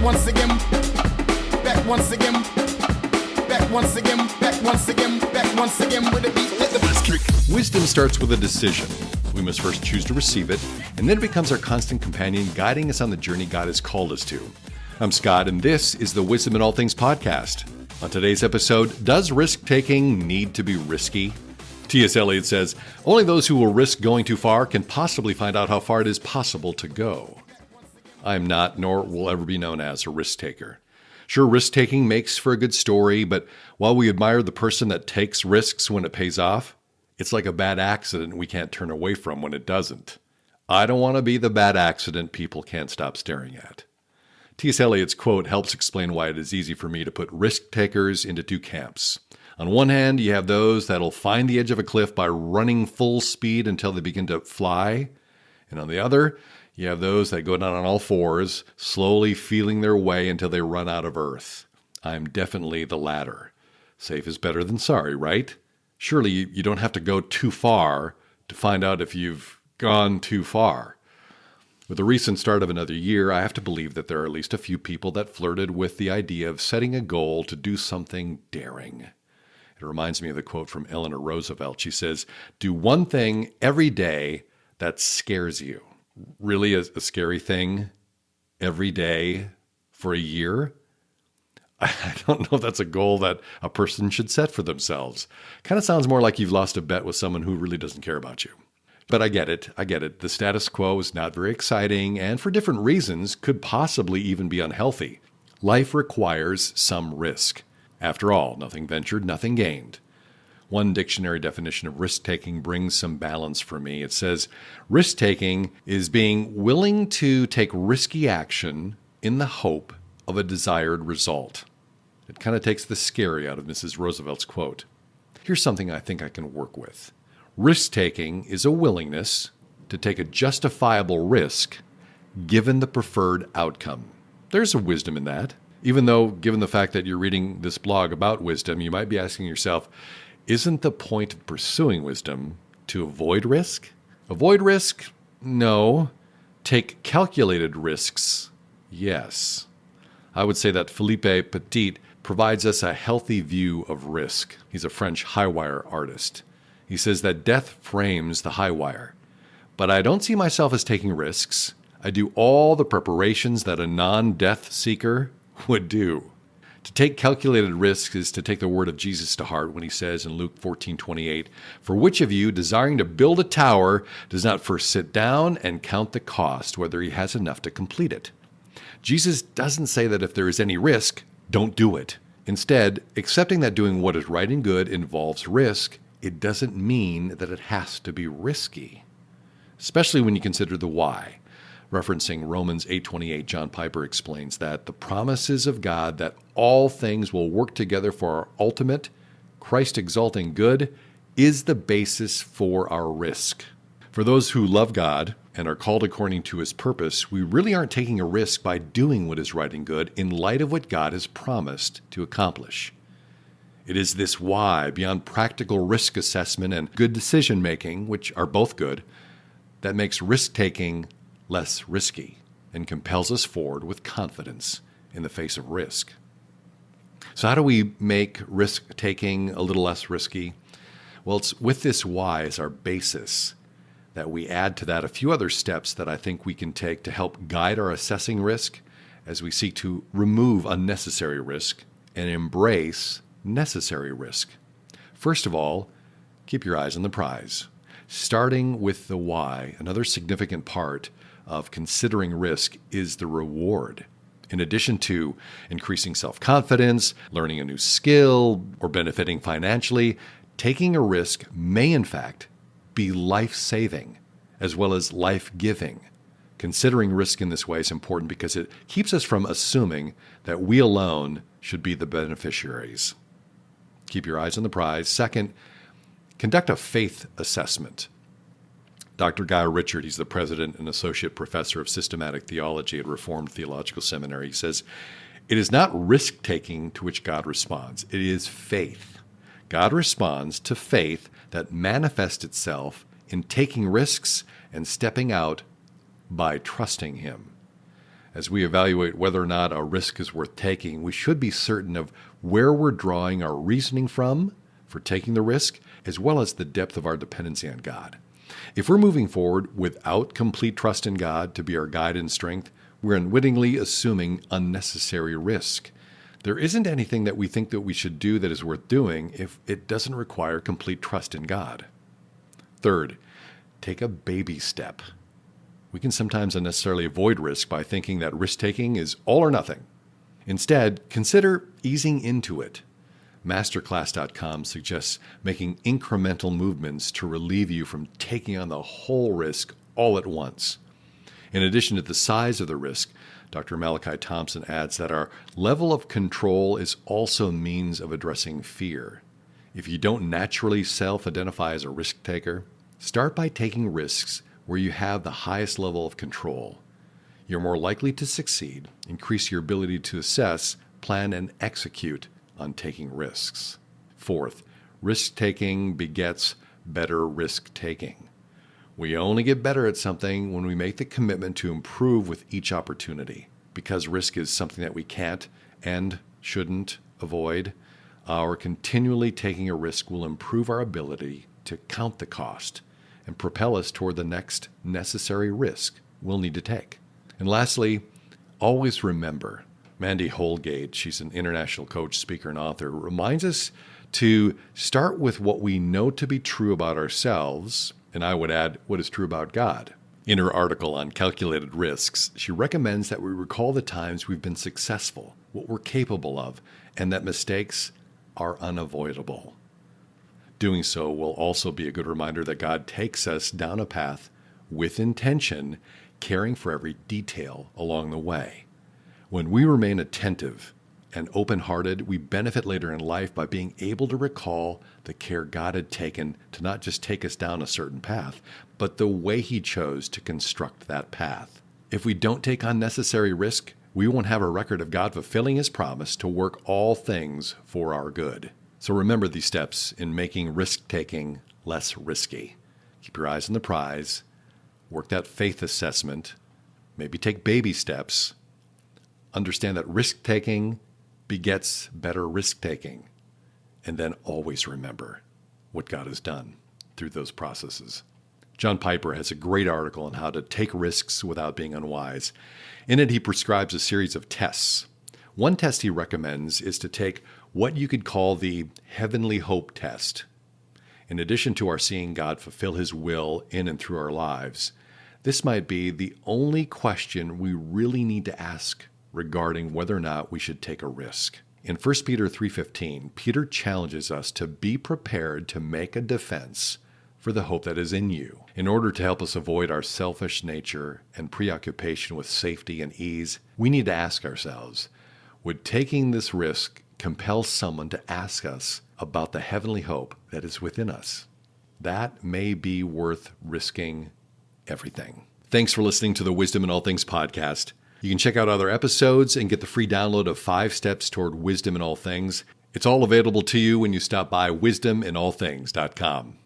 once again, back once again, back once again, back once again, back once again with a beat. Let the bass kick. Wisdom starts with a decision. We must first choose to receive it, and then it becomes our constant companion, guiding us on the journey God has called us to. I'm Scott, and this is the Wisdom in All Things podcast. On today's episode, does risk-taking need to be risky? T.S. Eliot says, only those who will risk going too far can possibly find out how far it is possible to go. I am not, nor will ever be known as, a risk-taker. Sure, risk-taking makes for a good story, but while we admire the person that takes risks when it pays off, it's like a bad accident we can't turn away from when it doesn't. I don't want to be the bad accident people can't stop staring at. T.S. Eliot's quote helps explain why it is easy for me to put risk-takers into two camps. On one hand, you have those that'll find the edge of a cliff by running full speed until they begin to fly. And on the other, you have those that go down on all fours, slowly feeling their way until they run out of earth. I'm definitely the latter. Safe is better than sorry, right? Surely you don't have to go too far to find out if you've gone too far. With the recent start of another year, I have to believe that there are at least a few people that flirted with the idea of setting a goal to do something daring. It reminds me of the quote from Eleanor Roosevelt. She says, "Do one thing every day that scares you." Really a scary thing every day for a year? I don't know if that's a goal that a person should set for themselves. Kind of sounds more like you've lost a bet with someone who really doesn't care about you. But I get it. The status quo is not very exciting and for different reasons could possibly even be unhealthy. Life requires some risk. After all, nothing ventured, nothing gained. One dictionary definition of risk-taking brings some balance for me. It says, risk-taking is being willing to take risky action in the hope of a desired result. It kind of takes the scary out of Mrs. Roosevelt's quote. Here's something I think I can work with. Risk-taking is a willingness to take a justifiable risk given the preferred outcome. There's a wisdom in that. Even though, given the fact that you're reading this blog about wisdom, you might be asking yourself, isn't the point of pursuing wisdom to avoid risk? Avoid risk? No. Take calculated risks? Yes. I would say that Philippe Petit provides us a healthy view of risk. He's a French high wire artist. He says that death frames the high wire. But I don't see myself as taking risks. I do all the preparations that a non-death seeker would do. To take calculated risks is to take the word of Jesus to heart when he says in Luke 14:28, "For which of you, desiring to build a tower, does not first sit down and count the cost, whether he has enough to complete it?" Jesus doesn't say that if there is any risk, don't do it. Instead, accepting that doing what is right and good involves risk, it doesn't mean that it has to be risky. Especially when you consider the why. Referencing Romans 8:28, John Piper explains that the promises of God that all things will work together for our ultimate, Christ-exalting good is the basis for our risk. For those who love God and are called according to his purpose, we really aren't taking a risk by doing what is right and good in light of what God has promised to accomplish. It is this why, beyond practical risk assessment and good decision-making, which are both good, that makes risk-taking less risky and compels us forward with confidence in the face of risk. So how do we make risk-taking a little less risky? Well, it's with this why as our basis that we add to that a few other steps that I think we can take to help guide our assessing risk as we seek to remove unnecessary risk and embrace necessary risk. First of all, keep your eyes on the prize. Starting with the why, another significant part of considering risk is the reward. In addition to increasing self-confidence, learning a new skill, or benefiting financially, taking a risk may in fact be life-saving as well as life-giving. Considering risk in this way is important because it keeps us from assuming that we alone should be the beneficiaries. Keep your eyes on the prize. Second, conduct a faith assessment. Dr. Guy Richard, he's the president and associate professor of systematic theology at Reformed Theological Seminary. He says, "It is not risk-taking to which God responds. It is faith. God responds to faith that manifests itself in taking risks and stepping out by trusting him." As we evaluate whether or not a risk is worth taking, we should be certain of where we're drawing our reasoning from for taking the risk, as well as the depth of our dependency on God. If we're moving forward without complete trust in God to be our guide and strength, we're unwittingly assuming unnecessary risk. There isn't anything that we think that we should do that is worth doing if it doesn't require complete trust in God. Third, take a baby step. We can sometimes unnecessarily avoid risk by thinking that risk-taking is all or nothing. Instead, consider easing into it. Masterclass.com suggests making incremental movements to relieve you from taking on the whole risk all at once. In addition to the size of the risk, Dr. Malachi Thompson adds that our level of control is also a means of addressing fear. If you don't naturally self-identify as a risk taker, start by taking risks where you have the highest level of control. You're more likely to succeed, increase your ability to assess, plan, and execute on taking risks. Fourth, risk-taking begets better risk-taking. We only get better at something when we make the commitment to improve with each opportunity. Because risk is something that we can't and shouldn't avoid, our continually taking a risk will improve our ability to count the cost and propel us toward the next necessary risk we'll need to take. And lastly, always remember, Mandy Holgate, she's an international coach, speaker, and author, reminds us to start with what we know to be true about ourselves, and I would add what is true about God. In her article on calculated risks, she recommends that we recall the times we've been successful, what we're capable of, and that mistakes are unavoidable. Doing so will also be a good reminder that God takes us down a path with intention, caring for every detail along the way. When we remain attentive and open-hearted, we benefit later in life by being able to recall the care God had taken to not just take us down a certain path, but the way He chose to construct that path. If we don't take unnecessary risk, we won't have a record of God fulfilling His promise to work all things for our good. So remember these steps in making risk-taking less risky. Keep your eyes on the prize, work that faith assessment, maybe take baby steps. Understand that risk-taking begets better risk-taking. And then always remember what God has done through those processes. John Piper has a great article on how to take risks without being unwise. In it, he prescribes a series of tests. One test he recommends is to take what you could call the heavenly hope test. In addition to our seeing God fulfill His will in and through our lives, this might be the only question we really need to ask regarding whether or not we should take a risk. In 1 Peter 3:15, Peter challenges us to be prepared to make a defense for the hope that is in you. In order to help us avoid our selfish nature and preoccupation with safety and ease, we need to ask ourselves, would taking this risk compel someone to ask us about the heavenly hope that is within us? That may be worth risking everything. Thanks for listening to the Wisdom in All Things podcast. You can check out other episodes and get the free download of 5 Steps Toward Wisdom in All Things. It's all available to you when you stop by wisdominallthings.com.